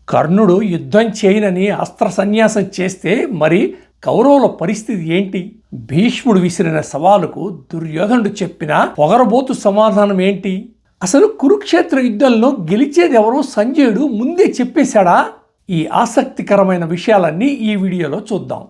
కర్ణుడు యుద్ధం చేయనని అస్త్ర సన్యాసం చేస్తే మరి కౌరవుల పరిస్థితి ఏంటి? భీష్ముడు విసిరిన సవాలుకు దుర్యోధనుడు చెప్పిన పొగరబోతు సమాధానం ఏంటి? అసలు కురుక్షేత్ర యుద్ధంలో గెలిచేది ఎవరో సంజయుడు ముందే చెప్పేశాడా? ఈ ఆసక్తికరమైన విషయాలన్నీ ఈ వీడియోలో చూద్దాం.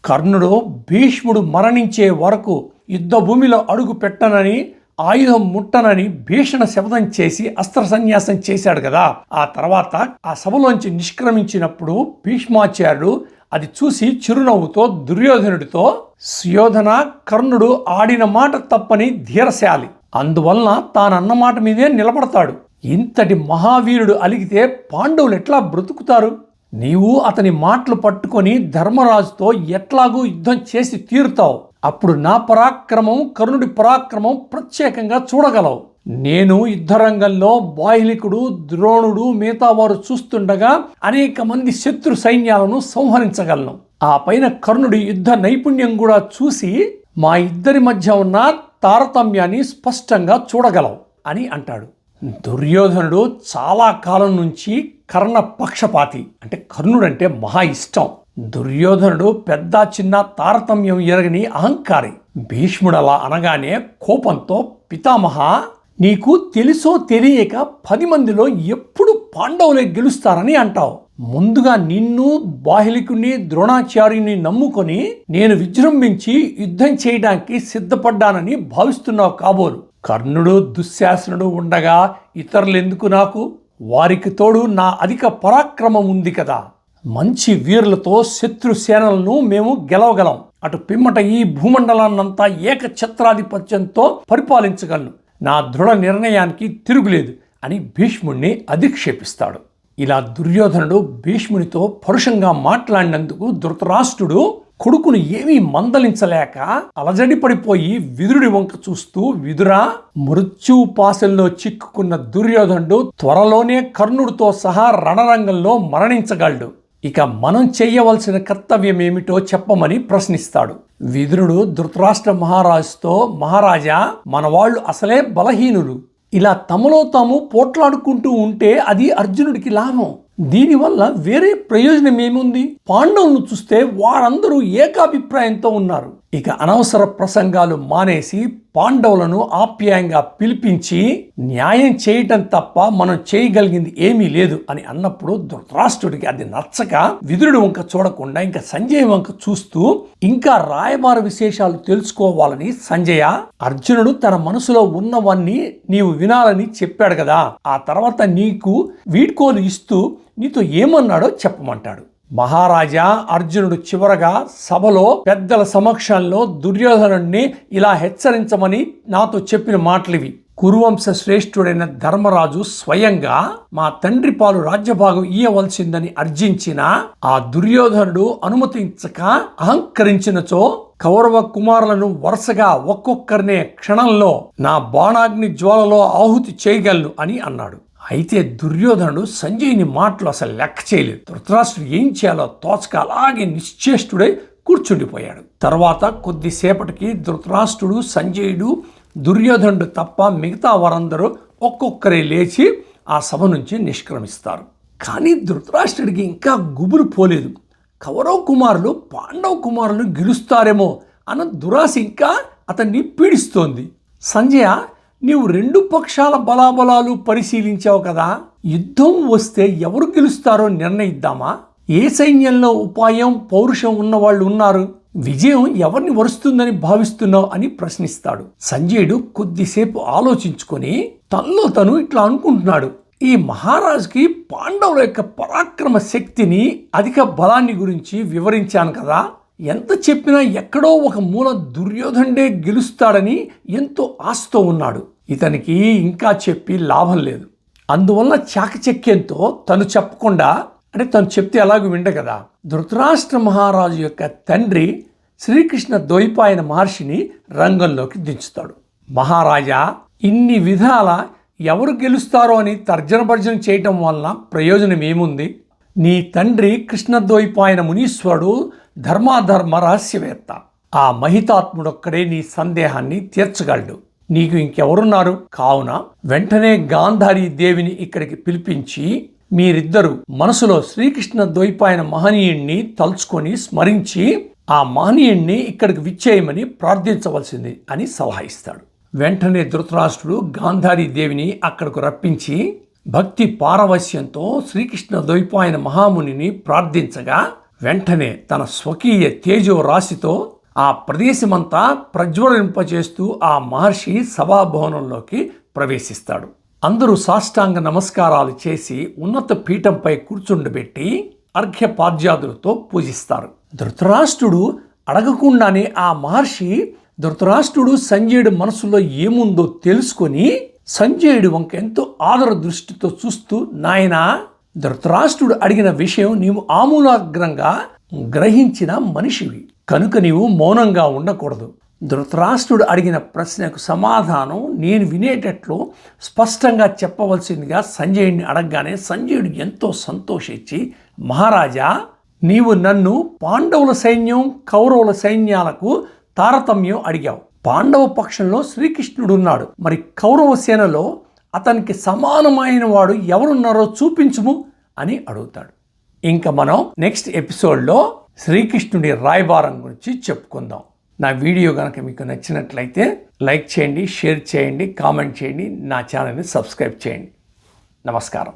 కర్ణుడు భీష్ముడు మరణించే వరకు యుద్ధ భూమిలో అడుగు పెట్టనని, ఆయుధం ముట్టనని భీషణ శపథం చేసి అస్త్ర సన్యాసం చేశాడు కదా. ఆ తర్వాత ఆ సభలోంచి నిష్క్రమించినప్పుడు భీష్మాచార్యుడు అది చూసి చిరునవ్వుతో దుర్యోధనుడితో, సుయోధన, కర్ణుడు ఆడిన మాట తప్పని ధీరశాలి, అందువలన తానన్న మాట మీదే నిలబడతాడు. ఇంతటి మహావీరుడు అలిగితే పాండవులు ఎట్లా బ్రతుకుతారు? నీవు అతని మాటలు పట్టుకొని ధర్మరాజుతో ఎట్లాగూ యుద్ధం చేసి తీరుతావు. అప్పుడు నా పరాక్రమం, కర్ణుడి పరాక్రమం ప్రత్యేకంగా చూడగలవు. నేను యుద్ధరంగంలో బాహ్లికుడు, ద్రోణుడు, మిగతా వారు చూస్తుండగా అనేక మంది శత్రు సైన్యాలను సంహరించగలను. ఆ పైన కర్ణుడి యుద్ధ నైపుణ్యం కూడా చూసి మా ఇద్దరి మధ్య ఉన్న తారతమ్యాన్ని స్పష్టంగా చూడగలవు అని అంటాడు. దుర్యోధనుడు చాలా కాలం నుంచి కర్ణ పక్షపాతి, అంటే కర్ణుడంటే మహా ఇష్టం. దుర్యోధనుడు పెద్ద చిన్న తారతమ్యం ఎరగని అహంకారి. భీష్ముడు అలా అనగానే కోపంతో, పితామహ, నీకు తెలుసో తెలియక 10 మందిలో ఎప్పుడు పాండవులే గెలుస్తారని అంటావు. ముందుగా నిన్ను, బాహ్లికుని, ద్రోణాచార్యుని నమ్ముకొని నేను విజృంభించి యుద్ధం చేయడానికి సిద్ధపడ్డానని భావిస్తున్నావు కాబోలు. కర్ణుడు, దుశ్శాసనుడు ఉండగా ఇతరులెందుకు నాకు? వారికి తోడు నా అధిక పరాక్రమం ఉంది కదా. మంచి వీరులతో శత్రు సేనలను మేము గెలవగలం. అటు పిమ్మట ఈ భూమండలాన్నంతా ఏకఛత్రాధిపత్యంతో పరిపాలించగలను. నా దృఢ నిర్ణయానికి తిరుగులేదు అని భీష్ముడిని అధిక్షేపిస్తాడు. ఇలా దుర్యోధనుడు భీష్మునితో పరుషంగా మాట్లాడినందుకు ధృతరాష్ట్రుడు కొడుకును ఏమీ మందలించలేక అలజడి పడిపోయి విదురుడి వంక చూస్తూ, విదురా, మృత్యు పాశంలో చిక్కుకున్న దుర్యోధనుడు త్వరలోనే కర్ణుడితో సహా రణరంగంలో మరణించగలడు. ఇక మనం చెయ్యవలసిన కర్తవ్యం ఏమిటో చెప్పమని ప్రశ్నిస్తాడు. విదురుడు ధృతరాష్ట్ర మహారాజుతో, మహారాజా, మన వాళ్ళు అసలే బలహీనులు. ఇలా తమలో తాము పోట్లాడుకుంటూ ఉంటే అది అర్జునుడికి లాభం. దీనివల్ల వేరే ప్రయోజనం ఏముంది? పాండవులను చూస్తే వారందరూ ఏకాభిప్రాయంతో ఉన్నారు. ఇక అనవసర ప్రసంగాలు మానేసి పాండవులను ఆప్యాయంగా పిలిపించి న్యాయం చేయటం తప్ప మనం చేయగలిగింది ఏమీ లేదు అని అన్నప్పుడు ధృతరాష్ట్రుడికి అది నచ్చక విదురుడి వంక చూడకుండా ఇంకా సంజయ్ వంక చూస్తూ, ఇంకా రాయబార విశేషాలు తెలుసుకోవాలని, సంజయ, అర్జునుడు తన మనసులో ఉన్నవన్నీ నీవు వినాలని చెప్పాడు కదా, ఆ తర్వాత నీకు వీడ్కోలు ఇస్తూ నీతో ఏమన్నాడో చెప్పమంటాడు. మహారాజా, అర్జునుడు చివరగా సభలో పెద్దల సమక్షంలో దుర్యోధనుడిని ఇలా హెచ్చరించమని నాతో చెప్పిన మాటలివి. కురువంశ శ్రేష్ఠుడైన ధర్మరాజు స్వయంగా మా తండ్రి పాలు రాజ్యభాగం ఇయ్యవలసిందని అర్జించిన ఆ దుర్యోధనుడు అనుమతించక అహంకరించినచో కౌరవ కుమారులను వరుసగా ఒక్కొక్కరినే క్షణంలో నా బాణాగ్ని జ్వాలలో ఆహుతి చేయగలను అని అన్నాడు. అయితే దుర్యోధనుడు సంజయుని మాటలు అసలు లెక్క చేయలేదు. ధృతరాష్ట్రుడు ఏం చేయాలో తోచక అలాగే నిశ్చేష్టుడై కూర్చుండిపోయాడు. తర్వాత కొద్దిసేపటికి ధృతరాష్ట్రుడు, సంజయుడు, దుర్యోధనుడు తప్ప మిగతా వారందరూ ఒక్కొక్కరే లేచి ఆ సభ నుంచి నిష్క్రమిస్తారు. కానీ ధృతరాష్ట్రుడికి ఇంకా గుబులు పోలేదు. కౌరవ కుమారులు పాండవ కుమారులు గెలుస్తారేమో అన్న దురాశ ఇంకా అతన్ని పీడిస్తోంది. సంజయ, నీవు 2 పక్షాల బలాబలాలు పరిశీలించావు కదా, యుద్ధం వస్తే ఎవరు గెలుస్తారో నిర్ణయిద్దామా? ఏ సైన్యంలో ఉపాయం, పౌరుషం ఉన్నవాళ్ళు ఉన్నారు? విజయం ఎవరిని వరుస్తుందని భావిస్తున్నావు అని ప్రశ్నిస్తాడు. సంజయుడు కొద్దిసేపు ఆలోచించుకొని తనలో తను ఇట్లా అనుకుంటున్నాడు. ఈ మహారాజుకి పాండవుల యొక్క పరాక్రమ శక్తిని, అధిక బలాన్ని గురించి వివరించాను కదా, ఎంత చెప్పినా ఎక్కడో ఒక మూల దుర్యోధనుడే గెలుస్తాడని ఎంతో ఆశతో ఉన్నాడు. ఇతనికి ఇంకా చెప్పి లాభం లేదు. అందువల్ల చాకచక్యంతో తను చెప్పకుండా, అంటే తను చెప్తే ఎలాగూ విండ కదా, ధృతరాష్ట్ర మహారాజు యొక్క తండ్రి శ్రీకృష్ణ ద్వైపాయన మహర్షిని రంగంలోకి దించుతాడు. మహారాజా, ఇన్ని విధాల ఎవరు గెలుస్తారో అని తర్జన భర్జన చేయటం వలన ప్రయోజనం ఏముంది? నీ తండ్రి కృష్ణద్వైపాయన మునీశ్వరుడు ధర్మాధర్మ రహస్యవేత్త. ఆ మహితాత్ముడొక్కడే నీ సందేహాన్ని తీర్చగలడు. నీకు ఇంకెవరున్నారు? కావున వెంటనే గాంధారీ దేవిని ఇక్కడికి పిలిపించి మీరిద్దరూ మనసులో శ్రీకృష్ణ ద్వైపాయన మహనీయుణ్ణి తలుచుకొని స్మరించి ఆ మహనీయుణ్ణి ఇక్కడికి విచ్చేయమని ప్రార్థించవలసింది అని సలహా ఇస్తాడు. వెంటనే ధృతరాష్ట్రుడు గాంధారీ దేవిని అక్కడకు రప్పించి భక్తి పారవస్యంతో శ్రీకృష్ణ ద్వైపాయన మహామునిని ప్రార్థించగా వెంటనే తన స్వకీయ తేజో రాశితో ఆ ప్రదేశమంతా ప్రజ్వలింపచేస్తూ ఆ మహర్షి సభాభవనంలోకి ప్రవేశిస్తాడు. అందరూ సాష్టాంగ నమస్కారాలు చేసి ఉన్నత పీఠంపై కూర్చుండబెట్టి అర్ఘ్యపాద్యాదులతో పూజిస్తారు. ధృతరాష్ట్రుడు అడగకుండానే ఆ మహర్షి ధృతరాష్ట్రుడు సంజయుడి మనసులో ఏముందో తెలుసుకొని సంజయుడి వంక ఎంతో ఆదర దృష్టితో చూస్తూ, నాయనా, ధృతరాష్ట్రుడు అడిగిన విషయం నీవు ఆమూలాగ్రంగా గ్రహించిన మనిషివి కనుక నీవు మౌనంగా ఉండకూడదు. ధృతరాష్ట్రుడు అడిగిన ప్రశ్నకు సమాధానం నేను వినేటట్లు స్పష్టంగా చెప్పవలసిందిగా సంజయుడిని అడగగానే సంజయుడు ఎంతో సంతోషించి, మహారాజా, నీవు నన్ను పాండవుల సైన్యం కౌరవుల సైన్యాలకు తారతమ్యం అడిగావు. పాండవ పక్షంలో శ్రీకృష్ణుడున్నాడు, మరి కౌరవ సేనలో అతనికి సమానమైన వాడు ఎవరున్నారో చూపించుము అని అడుగుతాడు. ఇంకా మనం నెక్స్ట్ ఎపిసోడ్లో శ్రీకృష్ణుడి రాయబారం గురించి చెప్పుకుందాం. నా వీడియో కనుక మీకు నచ్చినట్లయితే లైక్ చేయండి, షేర్ చేయండి, కామెంట్ చేయండి, నా ఛానల్ని సబ్స్క్రైబ్ చేయండి. నమస్కారం.